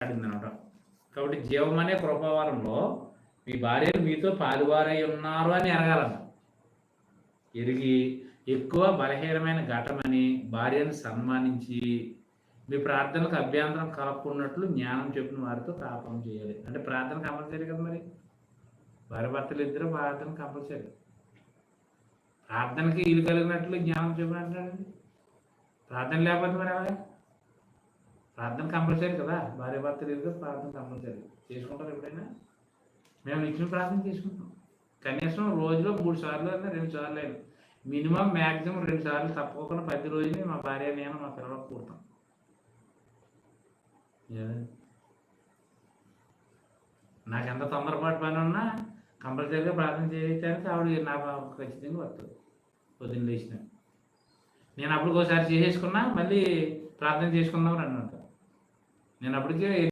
అనమాట. కాబట్టి జీవం అనే కృపావరంలో మీ భార్యలు మీతో పాలువారై ఉన్నారు అని ఎరగాలన్న. ఎరిగి ఎక్కువ బలహీనమైన ఘటమని భార్యను సన్మానించి మీ ప్రార్థనకు అభ్యంతరం కలగకున్నట్లు జ్ఞానం చెప్పిన వారితో కాపం చేయాలి. అంటే ప్రార్థన కంపల్సరీ కదా, మరి భార్య భర్తలు ఇద్దరు ప్రార్థన కంపల్సరీ. ప్రార్థనకి ఇది కలిగినట్లు జ్ఞానం చెప్పినట్లండి. ప్రార్థన లేకపోతే మరి అలాగే ప్రార్థన కంపల్సరీ కదా. భార్య భర్తలు ఇద్దరు ప్రార్థన కంపల్సరీ చేసుకుంటారు. ఎప్పుడైనా మేము ఇచ్చిన ప్రార్థన చేసుకుంటాం. కనీసం రోజులో 3 సార్లు అయినా 2 సార్లు అయినా మినిమం మ్యాక్సిమం 2 సార్లు తప్పకుండా 10 రోజులు మా భార్య నేను మా పిల్లలకు కూడతాం. నాకు ఎంత తొందరపాటు పని ఉన్నా కంపల్సరీగా ప్రార్థన చేయడానికి ఆవిడ నా ఖచ్చితంగా వస్తుంది. పొద్దున్న లేచిన నేను అప్పుడు ఒకసారి చేసేసుకున్నా మళ్ళీ ప్రార్థన చేసుకుందాం అని అంట. నేను అప్పటికే